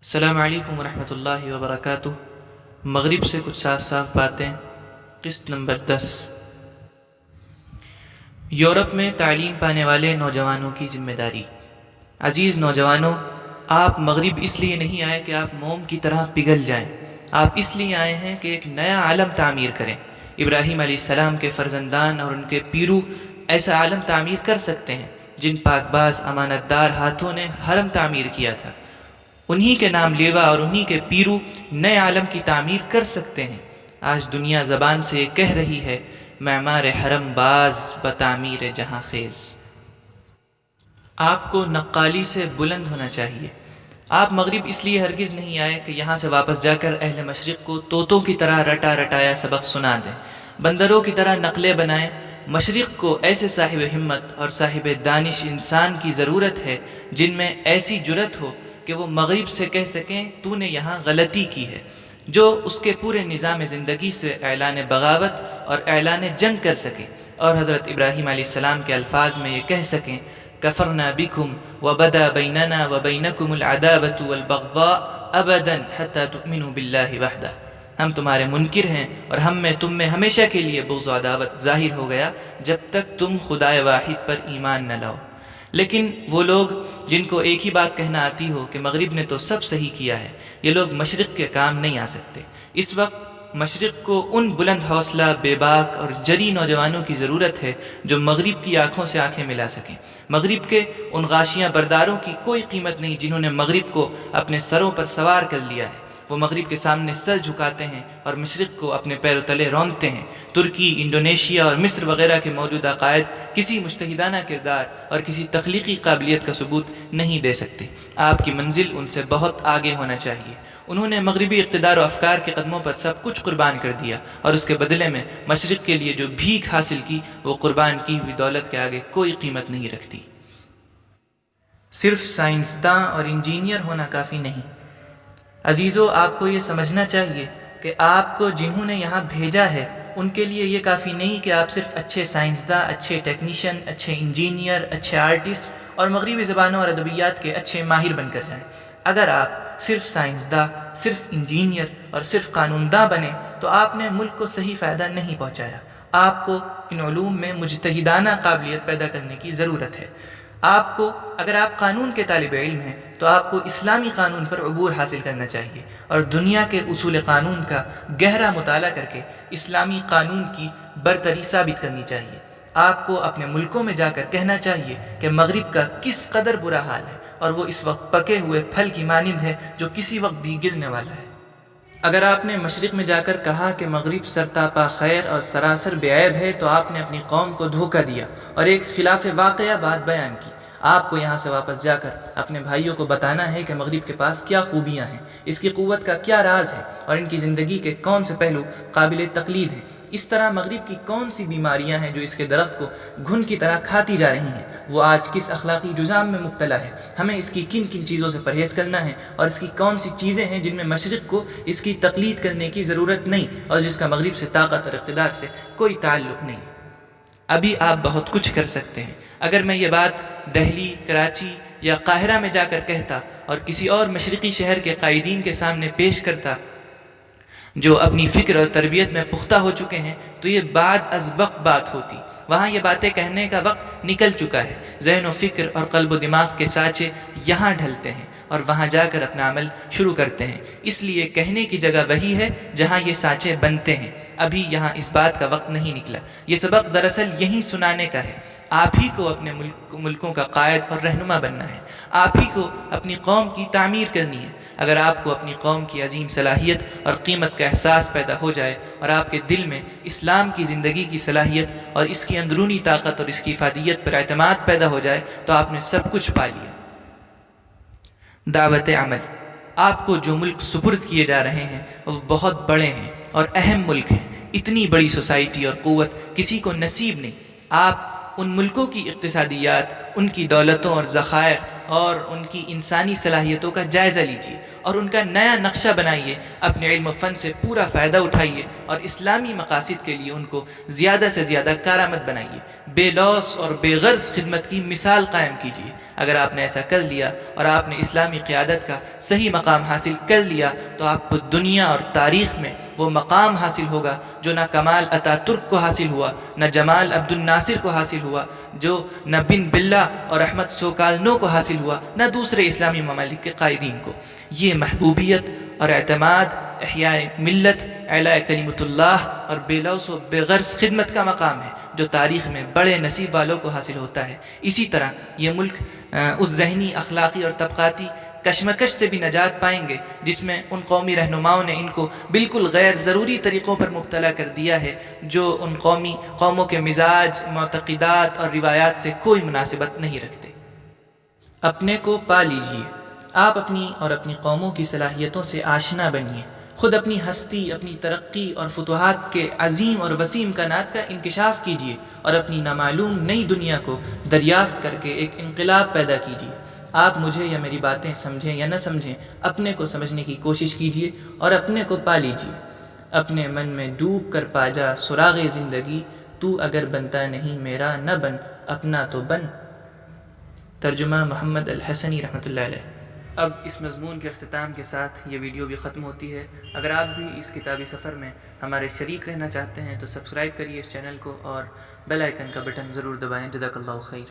السلام علیکم ورحمۃ اللہ وبرکاتہ۔ مغرب سے کچھ صاف صاف باتیں، قسط نمبر 10۔ یورپ میں تعلیم پانے والے نوجوانوں کی ذمہ داری۔ عزیز نوجوانوں، آپ مغرب اس لیے نہیں آئے کہ آپ موم کی طرح پگھل جائیں، آپ اس لیے آئے ہیں کہ ایک نیا عالم تعمیر کریں۔ ابراہیم علیہ السلام کے فرزندان اور ان کے پیرو ایسا عالم تعمیر کر سکتے ہیں جن پاک باز امانت دار ہاتھوں نے حرم تعمیر کیا تھا۔ انہی کے نام لیوا اور انہی کے پیرو نئے عالم کی تعمیر کر سکتے ہیں۔ آج دنیا زبان سے کہہ رہی ہے، معمار حرم باز بتعمیر جہاں خیز۔ آپ کو نقالی سے بلند ہونا چاہیے۔ آپ مغرب اس لیے ہرگز نہیں آئے کہ یہاں سے واپس جا کر اہل مشرق کو طوطوں کی طرح رٹا رٹایا سبق سنا دیں، بندروں کی طرح نقلیں بنائیں۔ مشرق کو ایسے صاحب ہمت اور صاحب دانش انسان کی ضرورت ہے جن میں ایسی جرت ہو کہ وہ مغرب سے کہہ سکیں تو نے یہاں غلطی کی ہے، جو اس کے پورے نظام زندگی سے اعلان بغاوت اور اعلان جنگ کر سکے، اور حضرت ابراہیم علیہ السلام کے الفاظ میں یہ کہہ سکیں، کفرنا بکم وبدا بیننا وبینکم العداوۃ والبغضاء ابدا حتی تؤمنوا باللہ وحدہ۔ ہم تمہارے منکر ہیں اور ہم میں تم میں ہمیشہ کے لیے بغض و عداوت ظاہر ہو گیا جب تک تم خدائے واحد پر ایمان نہ لاؤ۔ لیکن وہ لوگ جن کو ایک ہی بات کہنا آتی ہو کہ مغرب نے تو سب صحیح کیا ہے، یہ لوگ مشرق کے کام نہیں آ سکتے۔ اس وقت مشرق کو ان بلند حوصلہ، بے باک اور جری نوجوانوں کی ضرورت ہے جو مغرب کی آنکھوں سے آنکھیں ملا سکیں۔ مغرب کے ان غاشیاں برداروں کی کوئی قیمت نہیں جنہوں نے مغرب کو اپنے سروں پر سوار کر لیا ہے۔ وہ مغرب کے سامنے سر جھکاتے ہیں اور مشرق کو اپنے پیروں تلے رونتے ہیں۔ ترکی، انڈونیشیا اور مصر وغیرہ کے موجودہ قائد کسی مجتہدانہ کردار اور کسی تخلیقی قابلیت کا ثبوت نہیں دے سکتے۔ آپ کی منزل ان سے بہت آگے ہونا چاہیے۔ انہوں نے مغربی اقتدار و افکار کے قدموں پر سب کچھ قربان کر دیا، اور اس کے بدلے میں مشرق کے لیے جو بھیک حاصل کی وہ قربان کی ہوئی دولت کے آگے کوئی قیمت نہیں رکھتی۔ صرف سائنسداں اور انجینئر ہونا کافی نہیں۔ عزیزو، آپ کو یہ سمجھنا چاہیے کہ آپ کو جنہوں نے یہاں بھیجا ہے ان کے لیے یہ کافی نہیں کہ آپ صرف اچھے سائنسداں، اچھے ٹیکنیشین، اچھے انجینئر، اچھے آرٹسٹ اور مغربی زبانوں اور ادبیات کے اچھے ماہر بن کر جائیں۔ اگر آپ صرف سائنسداں، صرف انجینئر اور صرف قانون داں بنے تو آپ نے ملک کو صحیح فائدہ نہیں پہنچایا۔ آپ کو ان علوم میں مجتہدانہ قابلیت پیدا کرنے کی ضرورت ہے۔ اگر آپ قانون کے طالب علم ہیں تو آپ کو اسلامی قانون پر عبور حاصل کرنا چاہیے اور دنیا کے اصول قانون کا گہرا مطالعہ کر کے اسلامی قانون کی برتری ثابت کرنی چاہیے۔ آپ کو اپنے ملکوں میں جا کر کہنا چاہیے کہ مغرب کا کس قدر برا حال ہے اور وہ اس وقت پکے ہوئے پھل کی مانند ہے جو کسی وقت بھی گرنے والا ہے۔ اگر آپ نے مشرق میں جا کر کہا کہ مغرب سرتاپا خیر اور سراسر بے عیب ہے تو آپ نے اپنی قوم کو دھوکہ دیا اور ایک خلاف واقعہ بات بیان کی۔ آپ کو یہاں سے واپس جا کر اپنے بھائیوں کو بتانا ہے کہ مغرب کے پاس کیا خوبیاں ہیں، اس کی قوت کا کیا راز ہے اور ان کی زندگی کے کون سے پہلو قابل تقلید ہیں۔ اس طرح مغرب کی کون سی بیماریاں ہیں جو اس کے درخت کو گھن کی طرح کھاتی جا رہی ہیں، وہ آج کس اخلاقی جزام میں مبتلا ہے، ہمیں اس کی کن کن چیزوں سے پرہیز کرنا ہے، اور اس کی کون سی چیزیں ہیں جن میں مشرق کو اس کی تقلید کرنے کی ضرورت نہیں اور جس کا مغرب سے طاقت اور اقتدار سے کوئی تعلق نہیں۔ ابھی آپ بہت کچھ کر سکتے ہیں۔ اگر میں یہ بات دہلی، کراچی یا قاہرہ میں جا کر کہتا اور کسی اور مشرقی شہر کے قائدین کے سامنے پیش کرتا جو اپنی فکر اور تربیت میں پختہ ہو چکے ہیں تو یہ بعد از وقت بات ہوتی۔ وہاں یہ باتیں کہنے کا وقت نکل چکا ہے۔ ذہن و فکر اور قلب و دماغ کے سانچے یہاں ڈھلتے ہیں اور وہاں جا کر اپنا عمل شروع کرتے ہیں۔ اس لیے کہنے کی جگہ وہی ہے جہاں یہ سانچے بنتے ہیں۔ ابھی یہاں اس بات کا وقت نہیں نکلا۔ یہ سبق دراصل یہیں سنانے کا ہے۔ آپ ہی کو اپنے ملکوں کا قائد اور رہنما بننا ہے۔ آپ ہی کو اپنی قوم کی تعمیر کرنی ہے۔ اگر آپ کو اپنی قوم کی عظیم صلاحیت اور قیمت کا احساس پیدا ہو جائے اور آپ کے دل میں اسلام کی زندگی کی صلاحیت اور اس کی اندرونی طاقت اور اس کی افادیت پر اعتماد پیدا ہو جائے تو آپ نے سب کچھ پا لیا۔ دعوت عمل۔ آپ کو جو ملک سپرد کیے جا رہے ہیں وہ بہت بڑے ہیں اور اہم ملک ہیں۔ اتنی بڑی سوسائٹی اور قوت کسی کو نصیب نہیں۔ آپ ان ملکوں کی اقتصادیات، ان کی دولتوں اور ذخائر اور ان کی انسانی صلاحیتوں کا جائزہ لیجیے اور ان کا نیا نقشہ بنائیے۔ اپنے علم و فن سے پورا فائدہ اٹھائیے اور اسلامی مقاصد کے لیے ان کو زیادہ سے زیادہ کارآمد بنائیے۔ بے لوث اور بے غرض خدمت کی مثال قائم کیجیے۔ اگر آپ نے ایسا کر لیا اور آپ نے اسلامی قیادت کا صحیح مقام حاصل کر لیا تو آپ کو دنیا اور تاریخ میں وہ مقام حاصل ہوگا جو نہ کمال اتا ترک کو حاصل ہوا، نہ جمال عبد الناصر کو حاصل ہوا، جو نہ بن بلہ اور احمد سوکالنو کو حاصل ہوا، نہ دوسرے اسلامی ممالک کے قائدین کو۔ یہ محبوبیت اور اعتماد، احیاء ملت، اعلاء کلمت اللہ اور بے لوث و بے غرض خدمت کا مقام ہے جو تاریخ میں بڑے نصیب والوں کو حاصل ہوتا ہے۔ اسی طرح یہ ملک اس ذہنی، اخلاقی اور طبقاتی کشمکش سے بھی نجات پائیں گے جس میں ان قومی رہنماؤں نے ان کو بالکل غیر ضروری طریقوں پر مبتلا کر دیا ہے جو ان قوموں کے مزاج، معتقدات اور روایات سے کوئی مناسبت نہیں رکھتے۔ اپنے کو پا لیجئے۔ آپ اپنی اور اپنی قوموں کی صلاحیتوں سے آشنا بنیے، خود اپنی ہستی، اپنی ترقی اور فتوحات کے عظیم اور وسیع امکانات کا انکشاف کیجیے اور اپنی نامعلوم نئی دنیا کو دریافت کر کے ایک انقلاب پیدا کیجیے۔ آپ مجھے یا میری باتیں سمجھیں یا نہ سمجھیں، اپنے کو سمجھنے کی کوشش کیجیے اور اپنے کو پا لیجیے۔ اپنے من میں ڈوب کر پا جا سراغ زندگی، تو اگر بنتا نہیں میرا نہ بن، اپنا تو بن۔ ترجمہ محمد الحسنی رحمۃ اللہ علیہ۔ اب اس مضمون کے اختتام کے ساتھ یہ ویڈیو بھی ختم ہوتی ہے۔ اگر آپ بھی اس کتابی سفر میں ہمارے شریک رہنا چاہتے ہیں تو سبسکرائب کریے اس چینل کو اور بیل آئیکن کا بٹن ضرور دبائیں۔ جزاک اللہ خیر۔